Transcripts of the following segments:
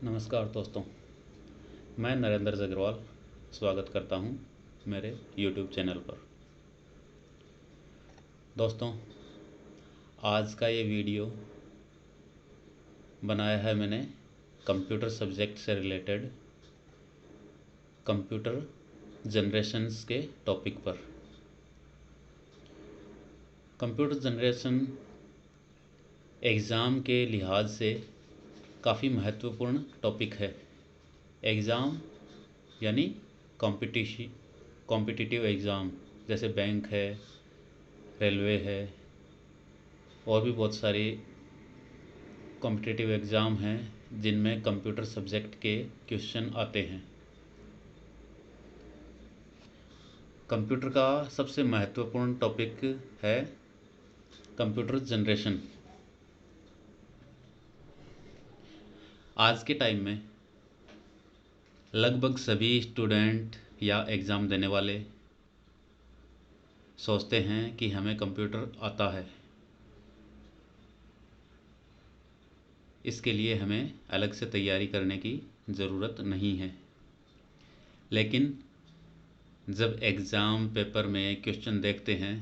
नमस्कार दोस्तों, मैं नरेंद्र अग्रवाल स्वागत करता हूं मेरे YouTube चैनल पर। दोस्तों, आज का ये वीडियो बनाया है मैंने कंप्यूटर सब्जेक्ट से रिलेटेड कंप्यूटर जनरेशन्स के टॉपिक पर। कंप्यूटर जनरेशन एग्ज़ाम के लिहाज से काफ़ी महत्वपूर्ण टॉपिक है। एग्ज़ाम यानी कॉम्पिटिटिव एग्ज़ाम, जैसे बैंक है, रेलवे है और भी बहुत सारे कॉम्पिटिटिव एग्ज़ाम हैं जिनमें कंप्यूटर सब्जेक्ट के क्वेश्चन आते हैं। कंप्यूटर का सबसे महत्वपूर्ण टॉपिक है कंप्यूटर जनरेशन। आज के टाइम में लगभग सभी स्टूडेंट या एग्ज़ाम देने वाले सोचते हैं कि हमें कंप्यूटर आता है, इसके लिए हमें अलग से तैयारी करने की ज़रूरत नहीं है। लेकिन जब एग्ज़ाम पेपर में क्वेश्चन देखते हैं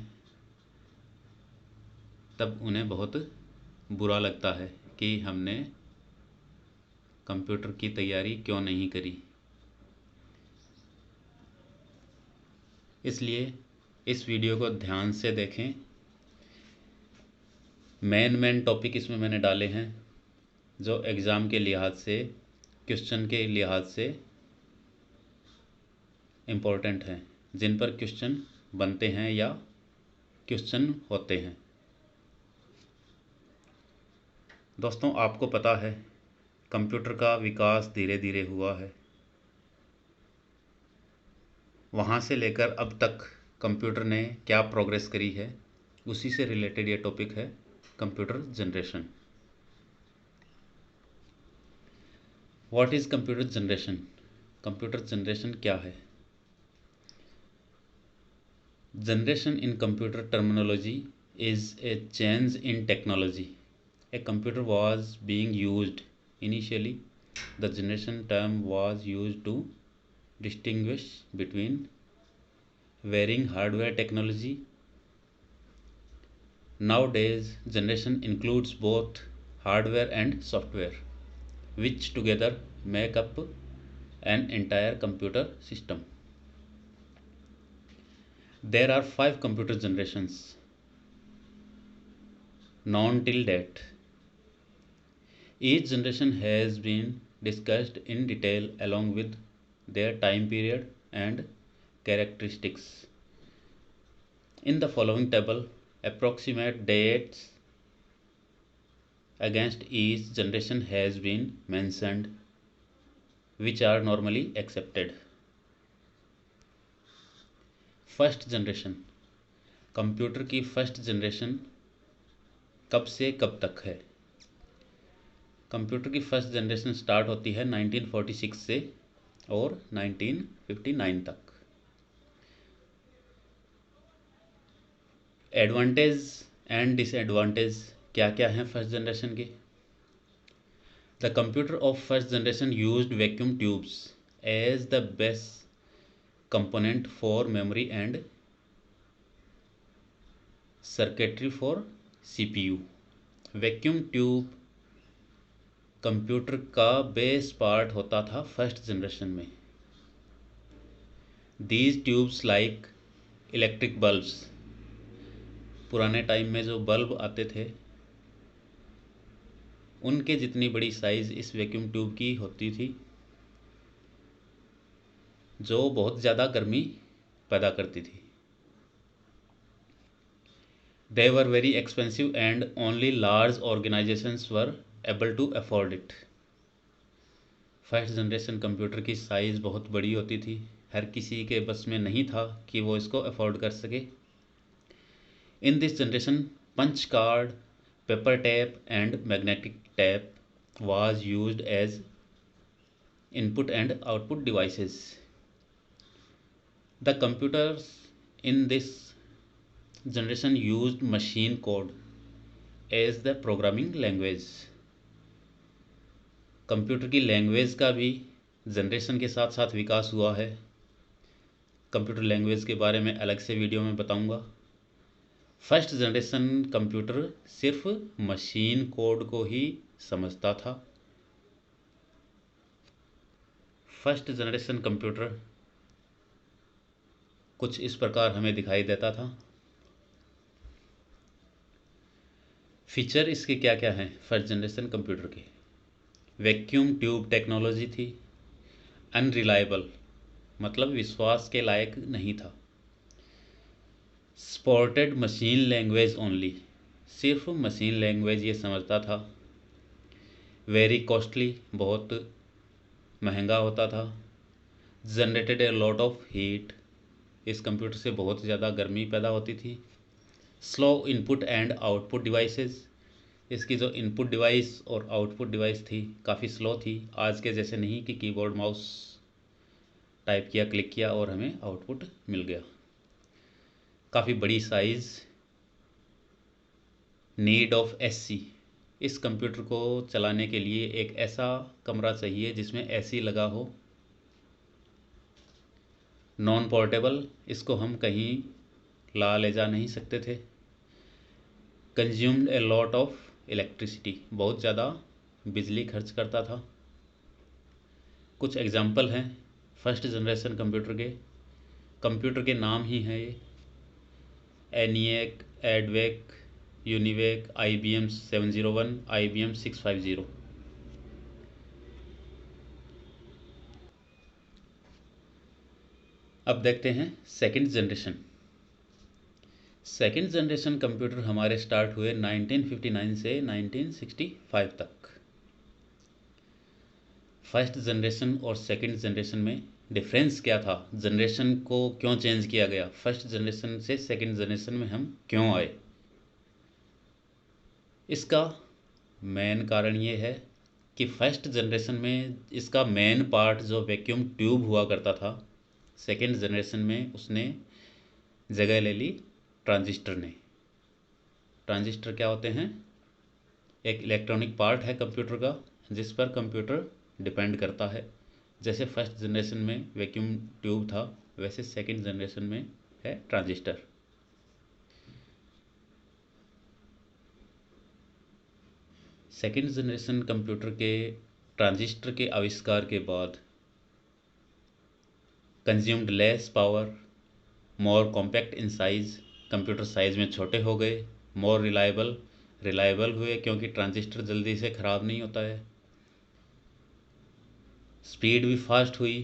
तब उन्हें बहुत बुरा लगता है कि हमने कंप्यूटर की तैयारी क्यों नहीं करी। इसलिए इस वीडियो को ध्यान से देखें। मेन टॉपिक इसमें मैंने डाले हैं जो एग्ज़ाम के लिहाज से, क्वेश्चन के लिहाज से इम्पोर्टेंट हैं, जिन पर क्वेश्चन बनते हैं या क्वेश्चन होते हैं। दोस्तों, आपको पता है कंप्यूटर का विकास धीरे धीरे हुआ है। वहाँ से लेकर अब तक कंप्यूटर ने क्या प्रोग्रेस करी है, उसी से रिलेटेड ये टॉपिक है computer generation. What is computer generation? Computer generation क्या है? Generation in computer terminology is a change in technology. A computer was being used. Initially, the generation term was used to distinguish between varying hardware technology. Nowadays, generation includes both hardware and software, which together make up an entire computer system. There are 5 computer generations known till date. Each generation has been discussed in detail along with their time period and characteristics. In the following table, approximate dates against each generation has been mentioned, which are normally accepted. First generation, computer की first generation कब से कब तक है? Computer की first generation start होती है 1946 से और 1959 तक। एडवांटेज एंड डिसएडवांटेज क्या क्या हैं फर्स्ट जनरेशन के? The computer of first generation used vacuum tubes as the best component for memory and circuitry for CPU. Vacuum tube computer का बेस पार्ट होता था फर्स्ट जनरेशन में। These tubes like electric bulbs, पुराने time में जो bulb आते थे उनके जितनी बड़ी साइज़ इस वैक्यूम ट्यूब की होती थी, जो बहुत ज़्यादा गर्मी पैदा करती थी। They were very expensive and only large organizations were able to afford it. First generation computer की साइज़ बहुत बड़ी होती थी, हर किसी के बस में नहीं था कि वो इसको अफोर्ड कर सके। In this generation punch card, paper tape and magnetic tape was used as input and output devices. The computers in this generation used machine code as the programming language. Computer की language का भी generation के साथ साथ विकास हुआ है। Computer language के बारे में अलग से वीडियो में बताऊंगा। फर्स्ट जनरेशन कंप्यूटर सिर्फ मशीन कोड को ही समझता था। फर्स्ट जनरेशन कंप्यूटर कुछ इस प्रकार हमें दिखाई देता था। फीचर इसके क्या क्या हैं फर्स्ट जनरेशन कंप्यूटर के? वैक्यूम ट्यूब टेक्नोलॉजी थी। अनरिलायबल मतलब विश्वास के लायक नहीं था। सपोर्टेड मशीन लैंग्वेज ओनली, सिर्फ मशीन लैंग्वेज ये समझता था। वेरी कॉस्टली, बहुत महंगा होता था। Generated a lot of heat, इस कंप्यूटर से बहुत ज़्यादा गर्मी पैदा होती थी। Slow input and output devices, इसकी जो इनपुट डिवाइस और आउटपुट डिवाइस थी काफ़ी स्लो थी। आज के जैसे नहीं कि कीबोर्ड माउस टाइप किया, क्लिक किया और हमें आउटपुट मिल गया। काफ़ी बड़ी साइज़। नीड ऑफ एसी, इस कंप्यूटर को चलाने के लिए एक ऐसा कमरा चाहिए जिसमें एसी लगा हो। नॉन पोर्टेबल, इसको हम कहीं ला ले जा नहीं सकते थे। Consumed a lot of electricity, बहुत ज़्यादा बिजली खर्च करता था। कुछ एग्जाम्पल हैं फर्स्ट जनरेशन कंप्यूटर के नाम ही हैं ये। ENIAC, EDVAC, UNIVAC, IBM 701, IBM 650। अब देखते हैं second generation. Second generation computer हमारे स्टार्ट हुए 1959 से 1965 तक। फर्स्ट जनरेशन और सेकंड जनरेशन में डिफरेंस क्या था? जनरेशन को क्यों चेंज किया गया? फर्स्ट जनरेशन से सेकंड जनरेशन में हम क्यों आए? इसका मेन कारण ये है कि फर्स्ट जनरेशन में इसका मेन पार्ट जो वैक्यूम ट्यूब हुआ करता था, सेकंड जनरेशन में उसने जगह ले ली ट्रांजिस्टर ने। ट्रांजिस्टर क्या होते हैं? एक इलेक्ट्रॉनिक पार्ट है कंप्यूटर का जिस पर कंप्यूटर डिपेंड करता है। जैसे फर्स्ट जनरेशन में वैक्यूम ट्यूब था, वैसे सेकंड जनरेशन में है ट्रांजिस्टर। सेकंड जनरेशन कंप्यूटर के ट्रांजिस्टर के आविष्कार के बाद consumed less power, more compact in size, computer size में छोटे हो गए। मोर रिलायबल हुए क्योंकि ट्रांजिस्टर जल्दी से ख़राब नहीं होता है। स्पीड भी फास्ट हुई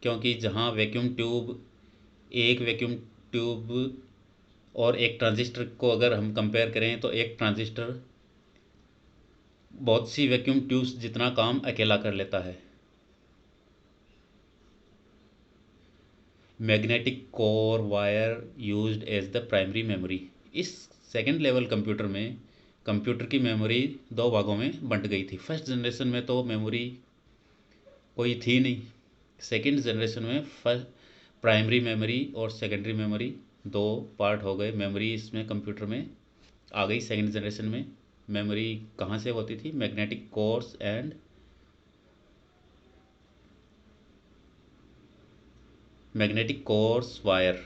क्योंकि जहाँ एक वैक्यूम ट्यूब और एक ट्रांजिस्टर को अगर हम कंपेयर करें तो एक ट्रांजिस्टर बहुत सी वैक्यूम ट्यूब्स जितना काम अकेला कर लेता है। Magnetic core wire used as the primary memory, इस सेकंड लेवल कंप्यूटर में कंप्यूटर की मेमोरी दो भागों में बंट गई थी। फर्स्ट जनरेशन में तो मेमोरी कोई थी नहीं। सेकंड जनरेशन में प्राइमरी मेमोरी और सेकेंडरी मेमोरी दो पार्ट हो गए। मेमोरी इसमें कंप्यूटर में आ गई सेकंड जनरेशन में। मेमोरी कहाँ से होती थी? Magnetic course and magnetic course wire.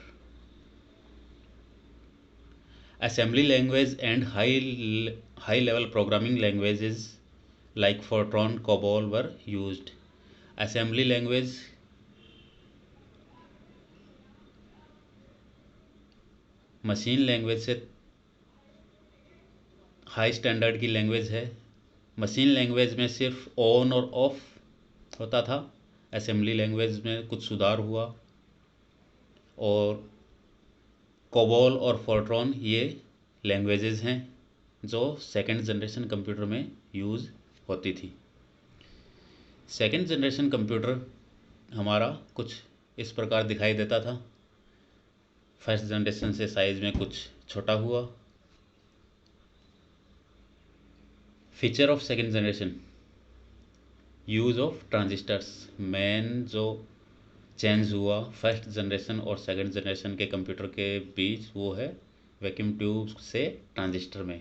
Assembly language and high level programming languages like Fortran, COBOL were used. Assembly language machine language से हाई स्टैंडर्ड की लैंग्वेज है। मशीन लैंग्वेज में सिर्फ ऑन और ऑफ होता था। असेंबली लैंग्वेज में कुछ सुधार हुआ। और कोबोल और फोर्ट्रॉन ये लैंग्वेजेस हैं जो सेकंड जनरेशन कंप्यूटर में यूज़ होती थी। सेकंड जनरेशन कंप्यूटर हमारा कुछ इस प्रकार दिखाई देता था। फर्स्ट जनरेशन से साइज़ में कुछ छोटा हुआ। Feature of second generation, use of transistors. Main जो चेंज हुआ फर्स्ट जनरेशन और सेकंड जनरेशन के कंप्यूटर के बीच वो है वैक्यूम ट्यूब से ट्रांजिस्टर में।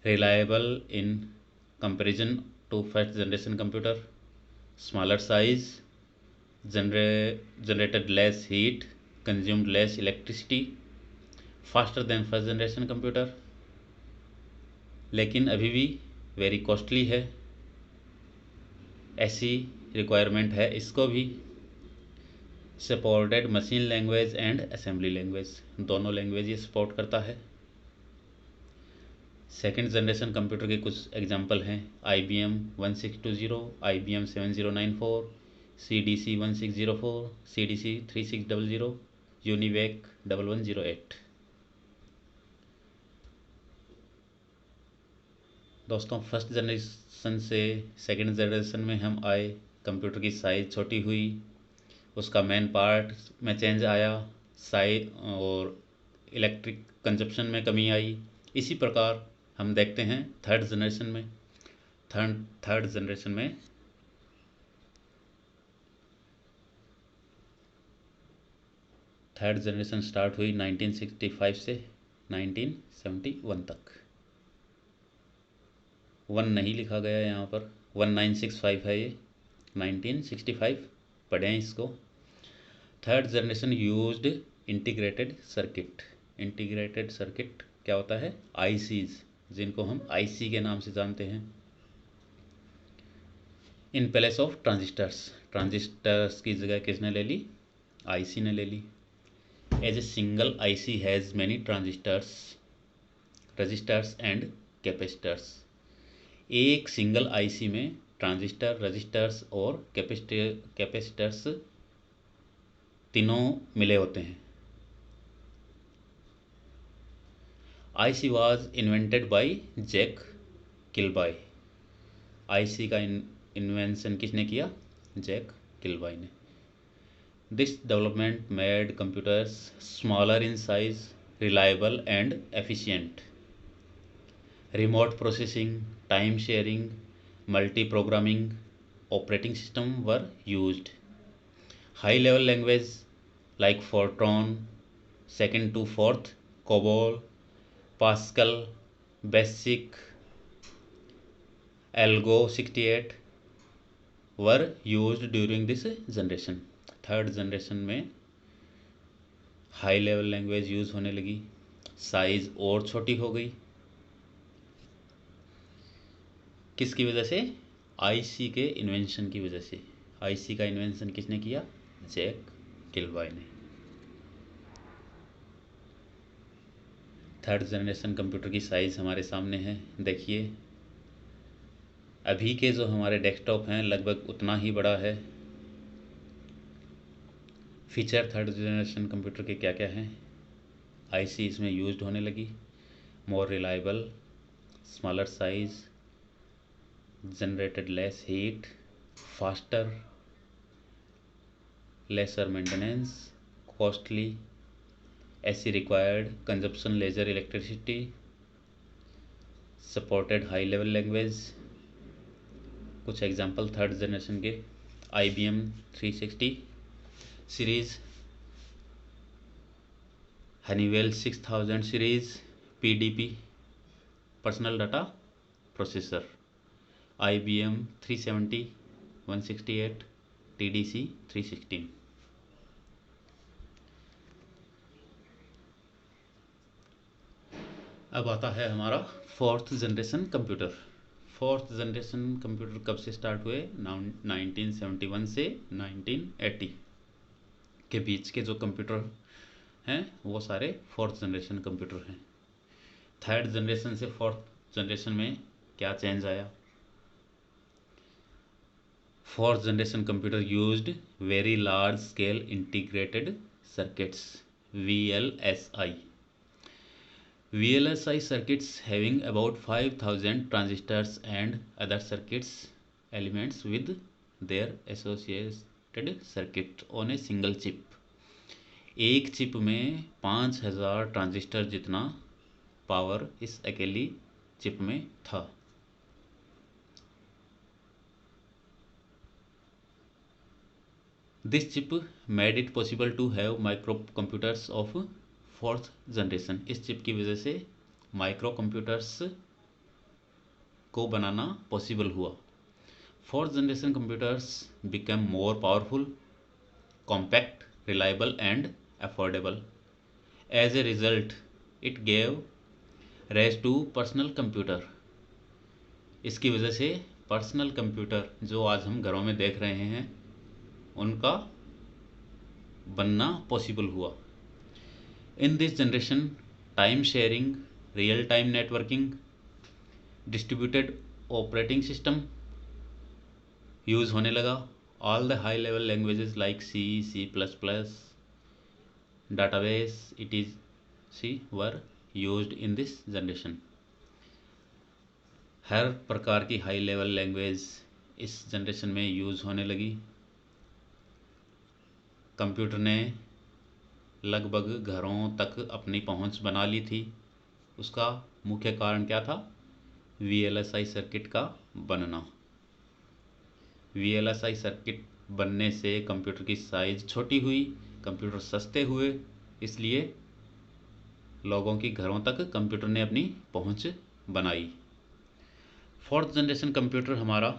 Reliable in comparison to first generation computer, smaller size, generated less heat, consumed less electricity, faster than first generation computer, लेकिन अभी भी वेरी कॉस्टली है, ऐसी रिक्वायरमेंट है इसको भी। Supported machine language and assembly language, दोनों लैंग्वेज ये सपोर्ट करता है। सेकेंड जनरेशन कंप्यूटर के कुछ एग्जांपल हैं, IBM 1620, IBM 7094, CDC 1604, CDC 3600, UNIVAC 1108। दोस्तों, फर्स्ट जनरेशन से सेकेंड जनरेशन में हम आए, कंप्यूटर की साइज़ छोटी हुई, उसका मेन पार्ट में चेंज आया, साइज और इलेक्ट्रिक कंजप्शन में कमी आई। इसी प्रकार हम देखते हैं थर्ड जनरेशन में। थर्ड जनरेशन स्टार्ट हुई 1965 से 1971 तक। 1 नहीं लिखा गया यहाँ पर, 1965 है ये, 1965 पढ़ें इसको। Third generation used integrated circuit. Integrated circuit क्या होता है? आईसीज, जिनको हम आईसी के नाम से जानते हैं। In place of transistors, transistors की जगह किसने ले ली? आईसी ने ले ली। As a single IC has many transistors, registers and capacitors. एक सिंगल आईसी में ट्रांजिस्टर, रजिस्टर्स और कैपेसिटर्स तीनों मिले होते हैं। IC was invented by Jack Kilby. IC का इन्वेंशन किसने किया? जैक किलबाय ने। This development made computers smaller in size, reliable and efficient. Remote processing, time sharing, multi programming operating system were used. High level language like Fortran, second to fourth, COBOL, Pascal, Basic, Algo 68 were used during this generation। Third generation में high level language use होने लगी, size और छोटी हो गई। किसकी वजह से? आईसी के इन्वेंशन की वजह से। आईसी का इन्वेंशन किसने किया? जैक किलबाय ने। थर्ड जनरेशन कंप्यूटर की साइज़ हमारे सामने है, देखिए। अभी के जो हमारे डेस्कटॉप हैं लगभग उतना ही बड़ा है। फीचर थर्ड जनरेशन कंप्यूटर के क्या क्या हैं? आईसी इसमें यूज्ड होने लगी, more reliable, smaller size, generated less heat, faster, lesser maintenance, costly, AC required consumption lesser electricity, supported high level language. कुछ एग्जांपल थर्ड जनरेशन के, IBM 360 series, Honeywell 6000 series, PDP personal data processor, IBM 370, 168, TDC 316। अब आता है हमारा fourth generation computer. Fourth generation computer कब से start हुए? 1971 से 1980 के बीच के जो कंप्यूटर हैं वो सारे फोर्थ जनरेशन कंप्यूटर हैं। थर्ड जनरेशन से फोर्थ जनरेशन में क्या चेंज आया? Fourth generation computer used very large scale integrated circuits, VLSI। VLSI circuits having about 5000 transistors and other circuits elements with their associated circuit on a single chip। एक chip में 5000 transistor जितना power इस अकेली chip में था। This chip made it possible to have micro computers of fourth generation. इस chip की वजह से माइक्रो कंप्यूटर्स को बनाना पॉसिबल हुआ। Fourth generation computers became more powerful, compact, reliable, and affordable. As a result, it gave rise to personal computer. इसकी वजह से पर्सनल कंप्यूटर जो आज हम घरों में देख रहे हैं उनका बनना पॉसिबल हुआ। In this generation time sharing, real time networking, distributed operating system use होने लगा। All the high level languages like C plus plus, database etc were used in this generation. हर प्रकार की हाई लेवल लैंग्वेज इस generation में use होने लगी। Computer ने लगभग घरों तक अपनी पहुंच बना ली थी। उसका मुख्य कारण क्या था? VLSI सर्किट का बनना। VLSI सर्किट बनने से कंप्यूटर की साइज़ छोटी हुई, कंप्यूटर सस्ते हुए, इसलिए लोगों की घरों तक कंप्यूटर ने अपनी पहुंच बनाई। फोर्थ जनरेशन कंप्यूटर हमारा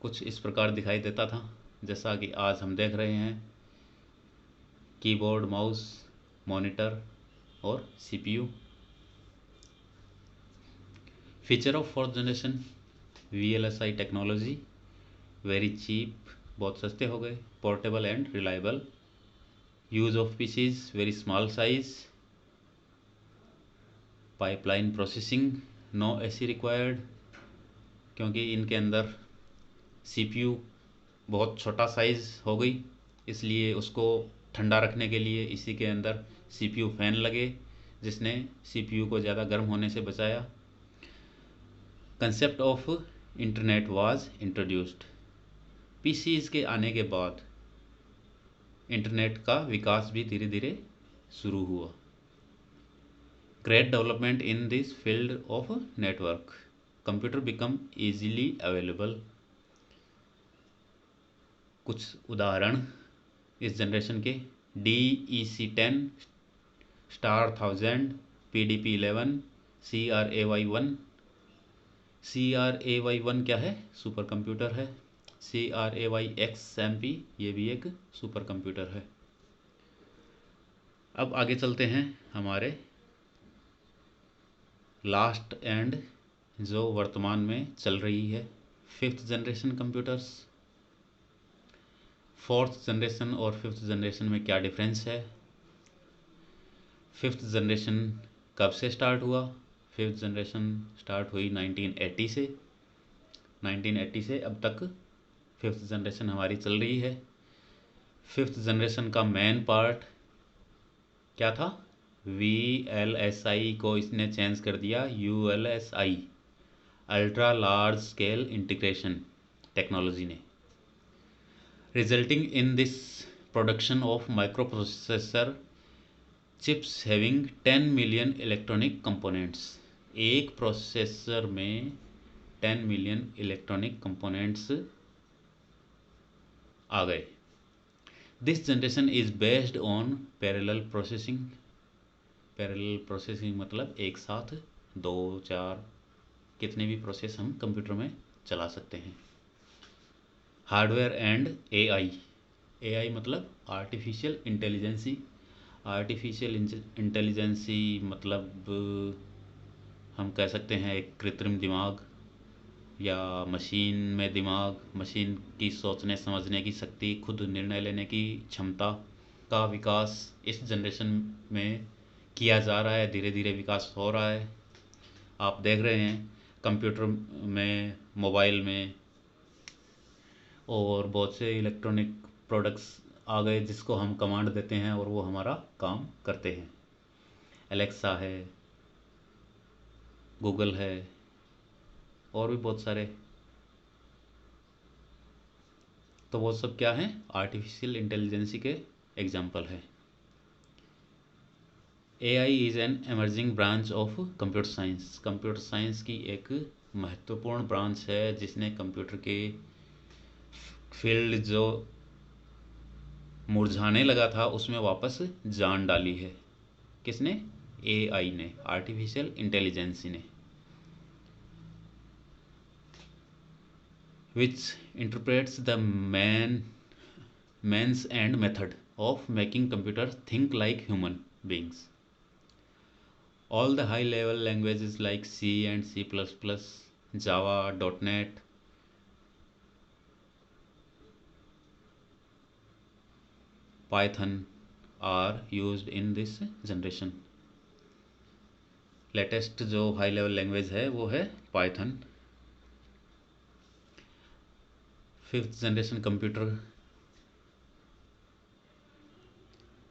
कुछ इस प्रकार दिखाई देता था, जैसा कि आज हम देख रहे हैं। कीबोर्ड, माउस, मॉनिटर और CPU। Feature of fourth generation VLSI technology, very cheap, बहुत सस्ते हो गए, portable and reliable, use of PCs, very small size, pipeline processing, no AC required, क्योंकि इनके अंदर CPU बहुत छोटा साइज़ हो गई, इसलिए उसको ठंडा रखने के लिए इसी के अंदर CPU फैन लगे, जिसने CPU को ज़्यादा गर्म होने से बचाया। Concept of internet was introduced. PCs के आने के बाद इंटरनेट का विकास भी धीरे धीरे शुरू हुआ। Great development in this field of network, computer become easily available. कुछ उदाहरण इस जनरेशन के: DEC10, star 1000, PDP-11, CRAY1। CRAY1 क्या है? सुपर कंप्यूटर है। CRAY-XMP ये भी एक सुपर कंप्यूटर है। अब आगे चलते हैं हमारे लास्ट एंड जो वर्तमान में चल रही है, fifth generation computers. Fourth generation और फिफ्थ जनरेशन में क्या डिफरेंस है? फिफ्थ जनरेशन कब से स्टार्ट हुआ? फिफ्थ जनरेशन स्टार्ट हुई 1980 से। 1980 से अब तक फिफ्थ जनरेशन हमारी चल रही है। फिफ्थ जनरेशन का मेन पार्ट क्या था? VLSI को इसने चेंज कर दिया ULSI, ultra large scale integration technology ने, resulting in this production of microprocessor chips having 10 million electronic components. एक प्रोसेसर में 10 मिलियन इलेक्ट्रॉनिक कंपोनेंट्स आ गए। This generation is based on parallel processing. Parallel processing मतलब एक साथ 2, 4 कितने भी प्रोसेस हम कंप्यूटर में चला सकते हैं। Hardware and AI। AI मतलब आर्टिफिशियल इंटेलिजेंसी। आर्टिफिशियल इंटेलिजेंसी मतलब हम कह सकते हैं एक कृत्रिम दिमाग या मशीन में दिमाग, मशीन की सोचने समझने की शक्ति, खुद निर्णय लेने की क्षमता का विकास इस जनरेशन में किया जा रहा है। धीरे धीरे विकास हो रहा है। आप देख रहे हैं कंप्यूटर में, मोबाइल में और बहुत से इलेक्ट्रॉनिक प्रोडक्ट्स आ गए जिसको हम कमांड देते हैं और वो हमारा काम करते हैं। एलेक्सा है, गूगल है और भी बहुत सारे। तो वो सब क्या हैं? आर्टिफिशियल इंटेलिजेंसी के एग्जाम्पल है। AI is an emerging branch of computer science. Computer science की एक महत्वपूर्ण ब्रांच है जिसने कंप्यूटर के फील्ड जो मुरझाने लगा था उसमें वापस जान डाली है। किसने? AI ने, आर्टिफिशियल इंटेलिजेंसी ने। which interprets the means and method of making computers think like human beings. All the high level languages like C and C++, Java, .NET, Python are used in this generation. Latest जो high level language है वो है Python. Fifth generation computer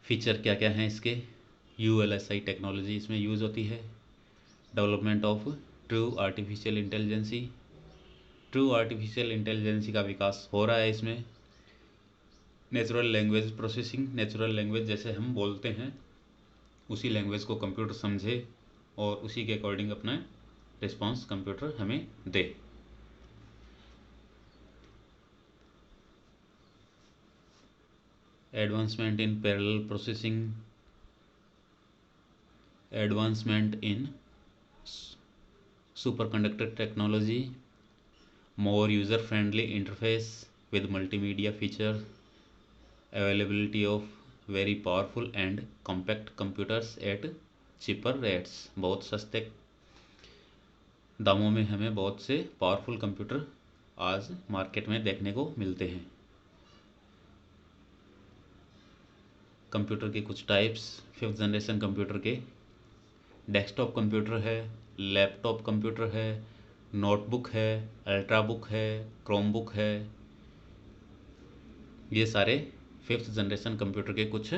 feature क्या क्या हैं इसके? ULSI technology इसमें use होती है. Development of true artificial intelligence. True artificial intelligence का विकास हो रहा है इसमें. Natural language processing. Natural language जैसे हम बोलते हैं उसी लैंग्वेज को कंप्यूटर समझे और उसी के अकॉर्डिंग अपना रिस्पॉन्स कंप्यूटर हमें दे. Advancement in parallel processing. Advancement in superconductor technology. More user friendly interface with multimedia feature. Availability of very powerful and compact computers at cheaper rates. बहुत सस्ते दामों में हमें बहुत से पावरफुल कंप्यूटर आज मार्केट में देखने को मिलते हैं. कंप्यूटर के कुछ टाइप्स फिफ्थ जनरेशन कंप्यूटर के. डेस्कटॉप कंप्यूटर है, लैपटॉप कंप्यूटर है, नोटबुक है, अल्ट्राबुक है, क्रोमबुक है. ये सारे फिफ्थ जनरेशन कंप्यूटर के कुछ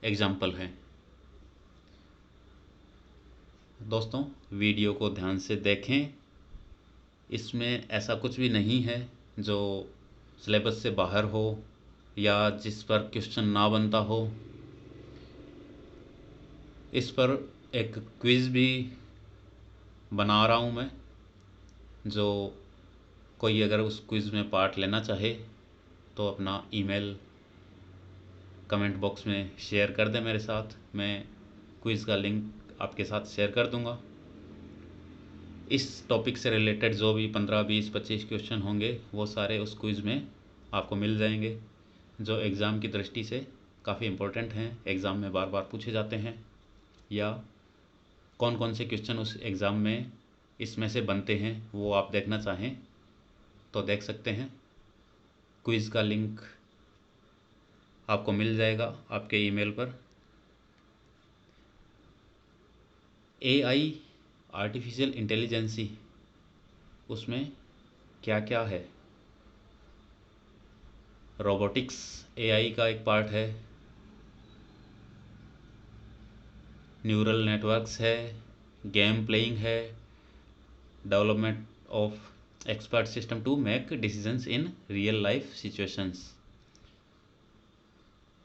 एग्जाम्पल हैं. दोस्तों वीडियो को ध्यान से देखें. इसमें ऐसा कुछ भी नहीं है जो सिलेबस से बाहर हो या जिस पर क्वेश्चन ना बनता हो. इस पर एक क्विज़ भी बना रहा हूँ मैं. जो कोई अगर उस क्विज़ में पार्ट लेना चाहे तो अपना ईमेल कमेंट बॉक्स में शेयर कर दें मेरे साथ. मैं क्विज़ का लिंक आपके साथ शेयर कर दूंगा. इस टॉपिक से रिलेटेड जो भी 15, 20, 25 क्वेश्चन होंगे वो सारे उस क्विज़ में आपको मिल जाएंगे, जो एग्ज़ाम की दृष्टि से काफ़ी इम्पोर्टेंट हैं, एग्ज़ाम में बार बार पूछे जाते हैं, या कौन कौन से क्वेश्चन उस एग्ज़ाम में इसमें से बनते हैं वो आप देखना चाहें तो देख सकते हैं. क्विज़ का लिंक आपको मिल जाएगा आपके ईमेल पर. AI आर्टिफिशियल इंटेलिजेंसी उसमें क्या क्या है? रोबोटिक्स AI का एक पार्ट है. न्यूरल नेटवर्क्स है, गेम प्लेइंग है, development of expert system to make decisions in real life situations.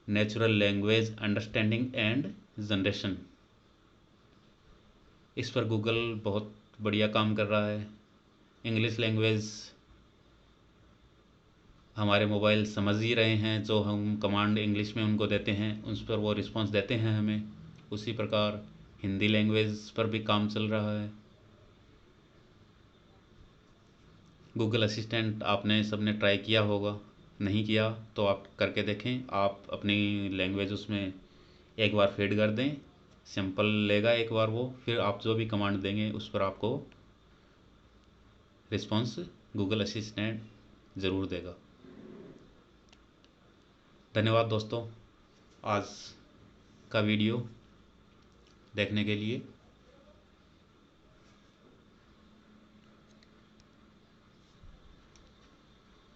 Natural language understanding and generation. इस पर गूगल बहुत बढ़िया काम कर रहा है. इंग्लिश लैंग्वेज हमारे मोबाइल समझ ही रहे हैं. जो हम कमांड इंग्लिश में उनको देते हैं उस पर वो रिस्पांस देते हैं हमें. उसी प्रकार हिंदी लैंग्वेज पर भी काम चल रहा है. गूगल असिस्टेंट आपने सबने ट्राई किया होगा. नहीं किया तो आप करके देखें. आप अपनी लैंग्वेज उसमें एक बार फीड कर दें, सैंपल लेगा एक बार वो, फिर आप जो भी कमांड देंगे उस पर आपको रिस्पांस गूगल असिस्टेंट ज़रूर देगा. धन्यवाद दोस्तों आज का वीडियो देखने के लिए.